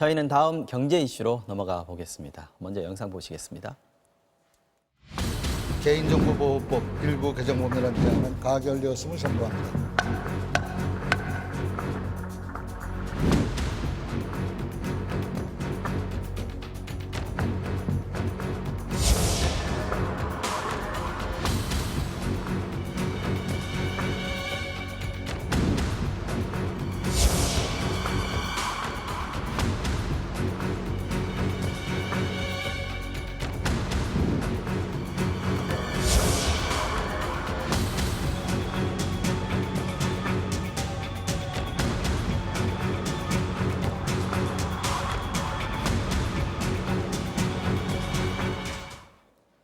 저희는 다음 경제 이슈로 넘어가 보겠습니다. 먼저 영상 보시겠습니다. 개인정보보호법 일부 개정법률안 제안은 가결되었음을 선포합니다.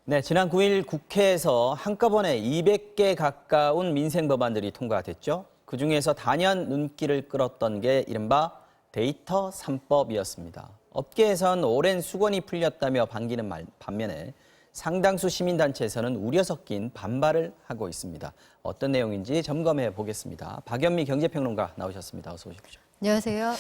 네, 지난 9일 국회에서 한꺼번에 200개 가까운 민생 법안들이 통과됐죠. 그중에서 단연 눈길을 끌었던 게 이른바 데이터 3법이었습니다. 업계에선 오랜 수건이 풀렸다며 반기는 반면에 상당수 시민단체에서는 우려 섞인 반발을 하고 있습니다. 어떤 내용인지 점검해 보겠습니다. 박연미 경제평론가 나오셨습니다. 어서 오십시오. 안녕하세요.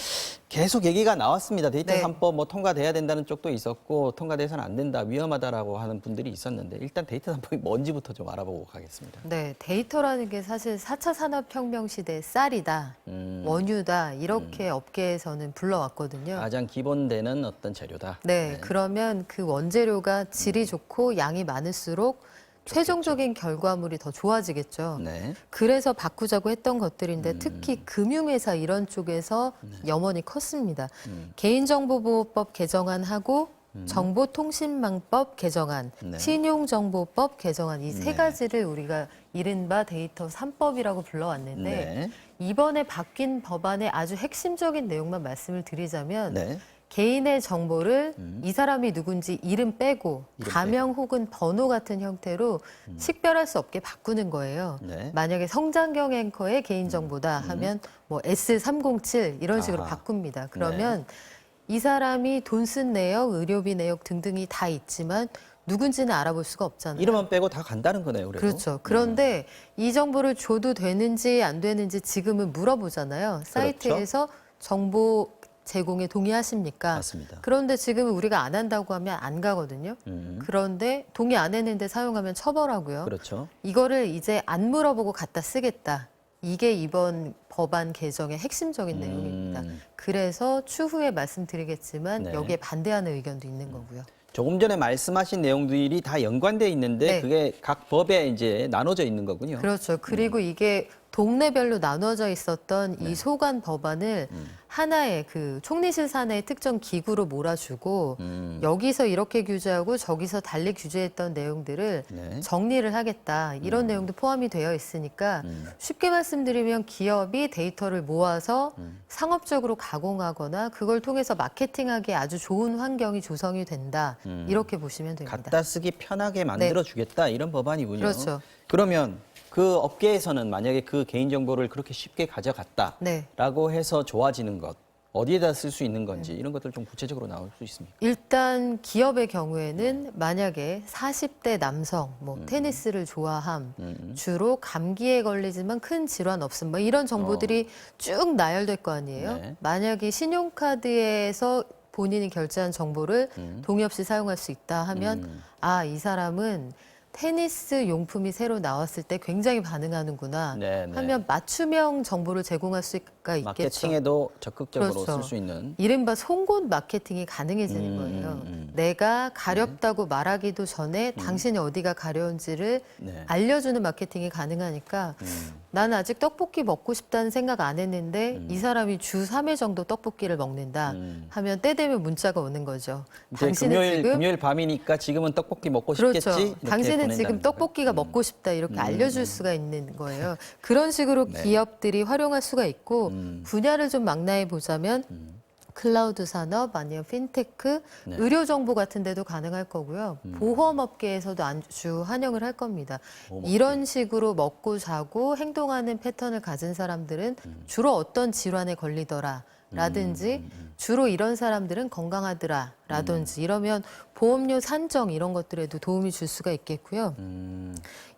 계속 얘기가 나왔습니다. 데이터 네. 3법 통과돼야 된다는 쪽도 있었고 통과돼서는 안 된다, 위험하다라고 하는 분들이 있었는데 일단 데이터 3법이 뭔지부터 좀 알아보고 가겠습니다. 네, 데이터라는 게 사실 4차 산업혁명 시대의 쌀이다, 원유다 이렇게 업계에서는 불러왔거든요. 가장 기본되는 어떤 재료다. 네, 그러면 그 원재료가 질이 좋고 양이 많을수록 최종적인 결과물이 더 좋아지겠죠. 네. 그래서 바꾸자고 했던 것들인데 특히 금융회사 이런 쪽에서 염원이 컸습니다. 개인정보보호법 개정안하고 정보통신망법 개정안, 네. 신용정보법 개정안 이 세 네. 가지를 우리가 이른바 데이터 3법이라고 불러왔는데 네. 이번에 바뀐 법안의 아주 핵심적인 내용만 말씀을 드리자면 네. 개인의 정보를 이 사람이 누군지 이름 빼고 이름 가명 혹은 번호 같은 형태로 식별할 수 없게 바꾸는 거예요. 네. 만약에 성장경 앵커의 개인정보다 하면 뭐 S307 이런 식으로 아하. 바꿉니다. 그러면 이 사람이 돈 쓴 내역, 의료비 내역 등등이 다 있지만 누군지는 알아볼 수가 없잖아요. 이름만 빼고 다 간다는 거네요. 그래도. 그렇죠. 그런데 이 정보를 줘도 되는지 안 되는지 지금은 물어보잖아요. 사이트에서 정보 제공에 동의하십니까? 맞습니다. 그런데 지금은 우리가 안 한다고 하면 안 가거든요. 그런데 동의 안 했는데 사용하면 처벌하고요. 그렇죠. 이거를 이제 안 물어보고 갖다 쓰겠다. 이게 이번 법안 개정의 핵심적인 내용입니다. 그래서 추후에 말씀드리겠지만 네. 여기에 반대하는 의견도 있는 거고요. 조금 전에 말씀하신 내용들이 다 연관돼 있는데 네. 그게 각 법에 이제 나눠져 있는 거군요. 그렇죠. 그리고 이게 동네별로 나눠져 있었던 이 소관 법안을 하나의 그 총리실 산하의 특정 기구로 몰아주고 여기서 이렇게 규제하고 저기서 달리 규제했던 내용들을 네. 정리를 하겠다. 이런 내용도 포함이 되어 있으니까 쉽게 말씀드리면 기업이 데이터를 모아서 상업적으로 가공하거나 그걸 통해서 마케팅하기에 아주 좋은 환경이 조성이 된다. 이렇게 보시면 됩니다. 갖다 쓰기 편하게 만들어 주겠다 이런 법안이군요. 그렇죠. 그러면 그 업계에서는 만약에 그 개인정보를 그렇게 쉽게 가져갔다라고 네. 해서 좋아지는 것, 어디에다 쓸 수 있는 건지 이런 것들 좀 구체적으로 나올 수 있습니까? 일단 기업의 경우에는 만약에 40대 남성, 뭐 테니스를 좋아함, 주로 감기에 걸리지만 큰 질환 없음, 뭐 이런 정보들이 쭉 나열될 거 아니에요. 네. 만약에 신용카드에서 본인이 결제한 정보를 동의 없이 사용할 수 있다 하면 아, 이 사람은 테니스 용품이 새로 나왔을 때 굉장히 반응하는구나 네, 네. 하면 맞춤형 정보를 제공할 수가 있겠죠. 마케팅에도 적극적으로 그렇죠. 쓸 수 있는. 이른바 송곳 마케팅이 가능해지는 거예요. 내가 가렵다고 말하기도 전에 당신이 어디가 가려운지를 네. 알려주는 마케팅이 가능하니까 나는 아직 떡볶이 먹고 싶다는 생각 안 했는데 이 사람이 주 3회 정도 떡볶이를 먹는다 하면 때 되면 문자가 오는 거죠. 이제 금요일 밤이니까 지금은 떡볶이 먹고 그렇죠. 싶겠지? 이렇게 당신은 지금 보낸다는 떡볶이가 먹고 싶다 이렇게 알려줄 수가 있는 거예요. 그런 식으로 기업들이 활용할 수가 있고 분야를 좀 망라해 보자면 클라우드 산업 아니면 핀테크, 네. 의료 정보 같은 데도 가능할 거고요. 보험업계에서도 아주 환영을 할 겁니다. 보험업계. 이런 식으로 먹고 자고 행동하는 패턴을 가진 사람들은 주로 어떤 질환에 걸리더라. 라든지 주로 이런 사람들은 건강하더라라든지 이러면 보험료 산정 이런 것들에도 도움이 줄 수가 있겠고요.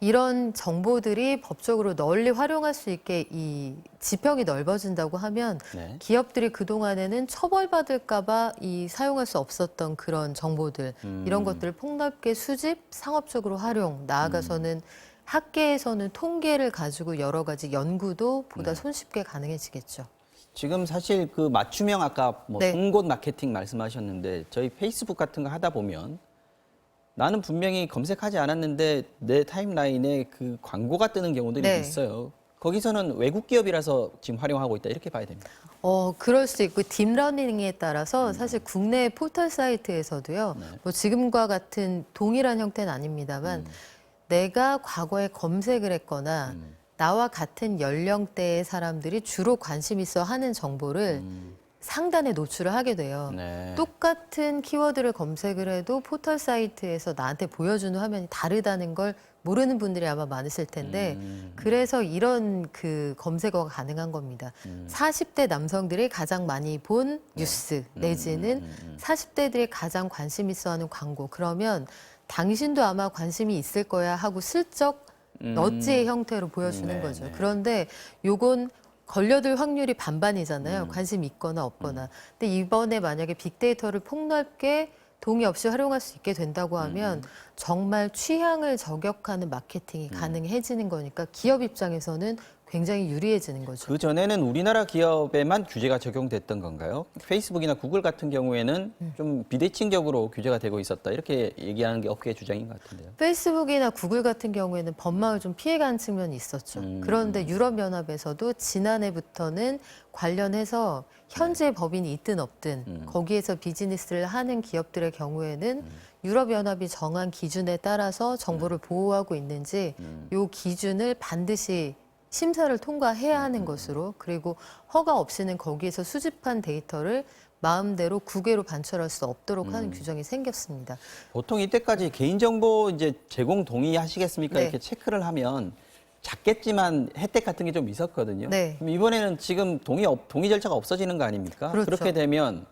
이런 정보들이 법적으로 널리 활용할 수 있게 이 지평이 넓어진다고 하면 네. 기업들이 그동안에는 처벌받을까 봐 이 사용할 수 없었던 그런 정보들 이런 것들을 폭넓게 수집, 상업적으로 활용, 나아가서는 학계에서는 통계를 가지고 여러 가지 연구도 보다 손쉽게 가능해지겠죠. 지금 사실 그 맞춤형 아까 뭐 네. 송곳 마케팅 말씀하셨는데 저희 페이스북 같은 거 하다 보면 나는 분명히 검색하지 않았는데 내 타임라인에 그 광고가 뜨는 경우들이 네. 있어요. 거기서는 외국 기업이라서 지금 활용하고 있다 이렇게 봐야 됩니다. 그럴 수 있고 딥러닝에 따라서 사실 국내 포털 사이트에서도요. 뭐 지금과 같은 동일한 형태는 아닙니다만 내가 과거에 검색을 했거나 나와 같은 연령대의 사람들이 주로 관심 있어 하는 정보를 상단에 노출을 하게 돼요. 네. 똑같은 키워드를 검색을 해도 포털 사이트에서 나한테 보여주는 화면이 다르다는 걸 모르는 분들이 아마 많으실 텐데 그래서 이런 그 검색어가 가능한 겁니다. 40대 남성들이 가장 많이 본 뉴스 내지는 40대들이 가장 관심 있어 하는 광고. 그러면 당신도 아마 관심이 있을 거야 하고 슬쩍 너지의 형태로 보여주는 네, 거죠. 네. 그런데 요건 걸려들 확률이 반반이잖아요. 관심 있거나 없거나. 근데 이번에 만약에 빅데이터를 폭넓게 동의 없이 활용할 수 있게 된다고 하면 정말 취향을 저격하는 마케팅이 가능해지는 거니까 기업 입장에서는 굉장히 유리해지는 거죠. 그 전에는 우리나라 기업에만 규제가 적용됐던 건가요? 페이스북이나 구글 같은 경우에는 좀 비대칭적으로 규제가 되고 있었다 이렇게 얘기하는 게 업계의 주장인 것 같은데요. 페이스북이나 구글 같은 경우에는 법망을 좀 피해가는 측면이 있었죠. 그런데 유럽연합에서도 지난해부터는 관련해서 현재 법인이 있든 없든 거기에서 비즈니스를 하는 기업들의 경우에는 유럽연합이 정한 기준에 따라서 정보를 보호하고 있는지 요 기준을 반드시 심사를 통과해야 하는 것으로 그리고 허가 없이는 거기에서 수집한 데이터를 마음대로 국외로 반출할 수 없도록 하는 규정이 생겼습니다. 보통 이때까지 개인정보 이제 제공 동의하시겠습니까? 네. 이렇게 체크를 하면 작겠지만 혜택 같은 게 좀 있었거든요. 네. 그럼 이번에는 지금 동의 절차가 없어지는 거 아닙니까? 그렇죠. 그렇게 되면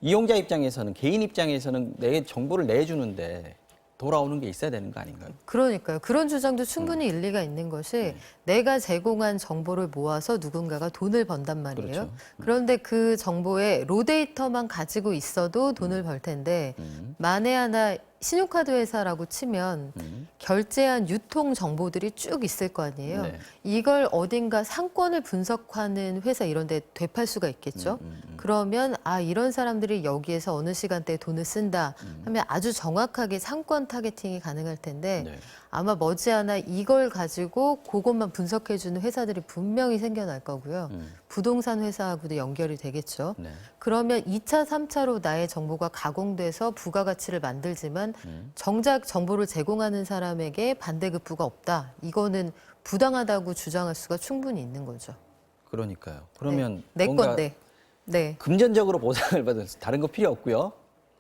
이용자 입장에서는 개인 입장에서는 내 정보를 내주는데 돌아오는 게 있어야 되는 거 아닌가요? 그러니까요. 그런 주장도 충분히 일리가 있는 것이 내가 제공한 정보를 모아서 누군가가 돈을 번단 말이에요. 그렇죠. 그런데 그 정보에 로데이터만 가지고 있어도 돈을 벌 텐데 만에 하나 신용카드 회사라고 치면 결제한 유통 정보들이 쭉 있을 거 아니에요. 네. 이걸 어딘가 상권을 분석하는 회사 이런 데 되팔 수가 있겠죠. 그러면 이런 사람들이 여기에서 어느 시간대에 돈을 쓴다 하면 아주 정확하게 상권 타겟팅이 가능할 텐데 네. 아마 머지않아 이걸 가지고 그것만 분석해주는 회사들이 분명히 생겨날 거고요. 부동산 회사하고도 연결이 되겠죠. 네. 그러면 2차, 3차로 나의 정보가 가공돼서 부가가치를 만들지만 정작 정보를 제공하는 사람에게 반대급부가 없다. 이거는 부당하다고 주장할 수가 충분히 있는 거죠. 그러니까요. 그러면 내 뭔가 건데. 네. 금전적으로 보상을 받을 수 다른 거 필요 없고요.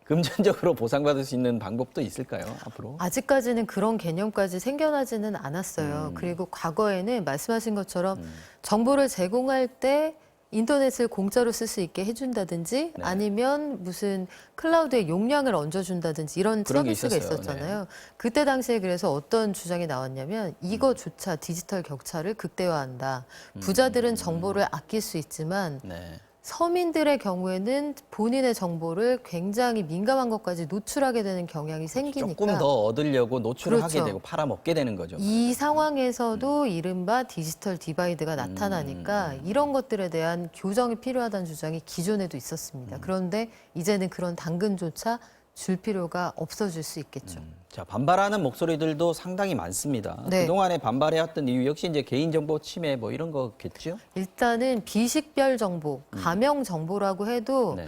금전적으로 보상받을 수 있는 방법도 있을까요? 앞으로? 아직까지는 그런 개념까지 생겨나지는 않았어요. 그리고 과거에는 말씀하신 것처럼 정보를 제공할 때 인터넷을 공짜로 쓸 수 있게 해준다든지 네. 아니면 무슨 클라우드에 용량을 얹어준다든지 이런 그런 게 서비스가 있었어요. 있었잖아요. 그때 당시에 그래서 어떤 주장이 나왔냐면 이거조차 디지털 격차를 극대화한다. 부자들은 정보를 아낄 수 있지만 네. 서민들의 경우에는 본인의 정보를 굉장히 민감한 것까지 노출하게 되는 경향이 생기니까 조금 더 얻으려고 노출을 그렇죠. 하게 되고 팔아먹게 되는 거죠. 이 상황에서도 이른바 디지털 디바이드가 나타나니까 이런 것들에 대한 교정이 필요하다는 주장이 기존에도 있었습니다. 그런데 이제는 그런 당근조차 줄 필요가 없어질 수 있겠죠. 자, 반발하는 목소리들도 상당히 많습니다. 네. 그동안에 반발해왔던 이유 역시 이제 개인정보 침해 뭐 이런 거겠죠? 일단은 비식별 정보, 가명 정보라고 해도 네.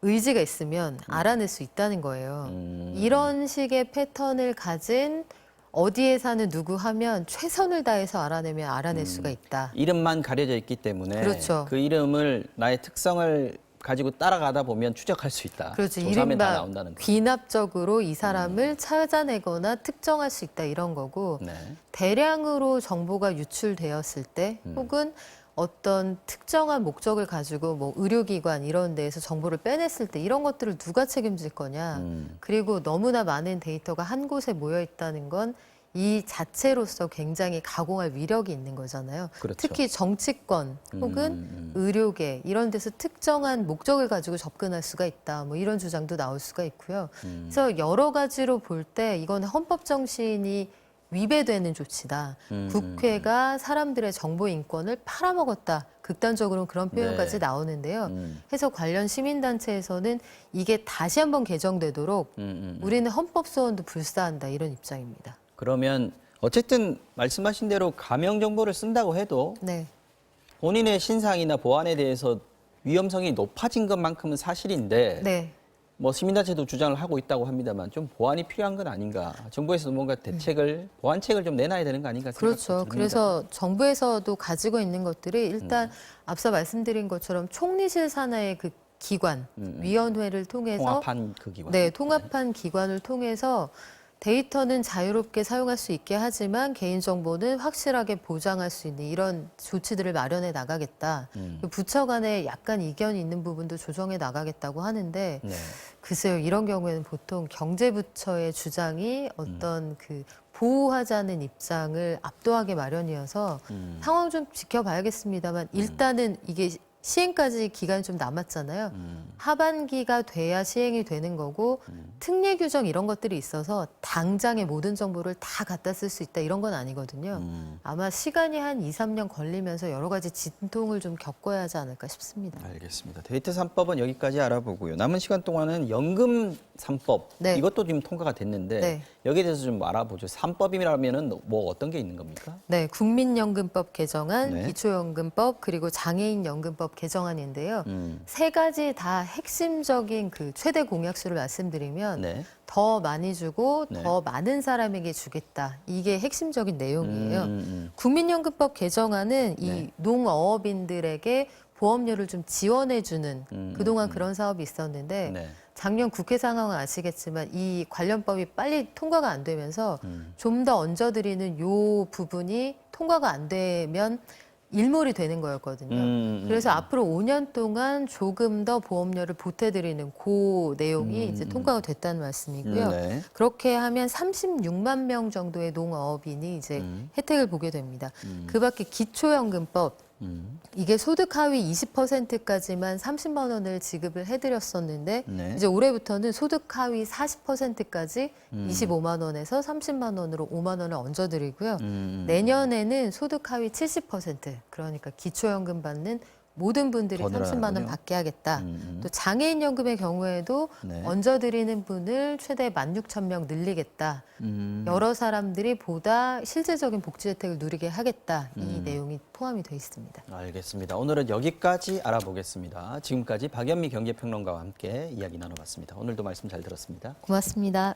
의지가 있으면 알아낼 수 있다는 거예요. 이런 식의 패턴을 가진 어디에 사는 누구 하면 최선을 다해서 알아내면 알아낼 수가 있다. 이름만 가려져 있기 때문에 그렇죠. 그 이름을 나의 특성을 가지고 따라가다 보면 추적할 수 있다. 그렇죠. 조사하면 다 이른바 나온다는 거. 귀납적으로 이 사람을 찾아내거나 특정할 수 있다 이런 거고 네. 대량으로 정보가 유출되었을 때 혹은 어떤 특정한 목적을 가지고 뭐 의료기관 이런 데에서 정보를 빼냈을 때 이런 것들을 누가 책임질 거냐. 그리고 너무나 많은 데이터가 한 곳에 모여 있다는 건 이 자체로서 굉장히 가공할 위력이 있는 거잖아요. 그렇죠. 특히 정치권 혹은 의료계 이런 데서 특정한 목적을 가지고 접근할 수가 있다. 뭐 이런 주장도 나올 수가 있고요. 그래서 여러 가지로 볼 때 이건 헌법 정신이 위배되는 조치다. 국회가 사람들의 정보 인권을 팔아먹었다. 극단적으로는 그런 표현까지 네. 나오는데요. 해서 관련 시민단체에서는 이게 다시 한번 개정되도록 우리는 헌법 소원도 불사한다. 이런 입장입니다. 그러면 어쨌든 말씀하신 대로 가명 정보를 쓴다고 해도 네. 본인의 신상이나 보안에 대해서 위험성이 높아진 것만큼은 사실인데 네. 뭐 시민단체도 주장을 하고 있다고 합니다만 좀 보완이 필요한 건 아닌가. 정부에서도 뭔가 대책을 보완책을 좀 내놔야 되는 거 아닌가 생각이 그렇죠. 듭니다. 그래서 정부에서도 가지고 있는 것들이 일단 앞서 말씀드린 것처럼 총리실 산하의 그 기관, 위원회를 통해서 통합한 그 기관. 네, 통합한 기관을 통해서 데이터는 자유롭게 사용할 수 있게 하지만 개인정보는 확실하게 보장할 수 있는 이런 조치들을 마련해 나가겠다. 부처 간에 약간 이견이 있는 부분도 조정해 나가겠다고 하는데 네. 글쎄요, 이런 경우에는 보통 경제부처의 주장이 어떤 그 보호하자는 입장을 압도하게 마련이어서 상황 좀 지켜봐야겠습니다만 일단은 이게 시행까지 기간이 좀 남았잖아요. 하반기가 돼야 시행이 되는 거고 특례 규정 이런 것들이 있어서 당장의 모든 정보를 다 갖다 쓸 수 있다 이런 건 아니거든요. 아마 시간이 한 2, 3년 걸리면서 여러 가지 진통을 좀 겪어야 하지 않을까 싶습니다. 알겠습니다. 데이터 3법은 여기까지 알아보고요. 남은 시간 동안은 연금 3법 네. 이것도 지금 통과가 됐는데 네. 여기에 대해서 좀 알아보죠. 3법이라면은 뭐 어떤 게 있는 겁니까? 네, 국민연금법 개정안, 네. 기초연금법 그리고 장애인연금법 개정안인데요. 세 가지 다 핵심적인 그 최대 공약수를 말씀드리면 네. 더 많이 주고 네. 더 많은 사람에게 주겠다. 이게 핵심적인 내용이에요. 국민연금법 개정안은 이 네. 농어업인들에게 보험료를 좀 지원해주는 그동안 그런 사업이 있었는데 네. 작년 국회 상황은 아시겠지만 이 관련법이 빨리 통과가 안 되면서 좀 더 얹어드리는 요 부분이 통과가 안 되면 일몰이 되는 거였거든요. 그래서 앞으로 5년 동안 조금 더 보험료를 보태드리는 그 내용이 이제 통과가 됐다는 말씀이고요. 네. 그렇게 하면 36만 명 정도의 농어업인이 이제 혜택을 보게 됩니다. 그 밖에 기초연금법, 이게 소득 하위 20%까지만 30만 원을 지급을 해드렸었는데 네. 이제 올해부터는 소득 하위 40%까지 25만 원에서 30만 원으로 5만 원을 얹어드리고요. 내년에는 소득 하위 70% 그러니까 기초연금 받는 모든 분들이 더 30만 원 늘어나는군요. 받게 하겠다. 또 장애인연금의 경우에도 네. 얹어드리는 분을 최대 16,000명 늘리겠다. 여러 사람들이 보다 실질적인 복지 혜택을 누리게 하겠다. 이 내용이 포함이 되어 있습니다. 알겠습니다. 오늘은 여기까지 알아보겠습니다. 지금까지 박연미 경제평론가와 함께 이야기 나눠봤습니다. 오늘도 말씀 잘 들었습니다. 고맙습니다.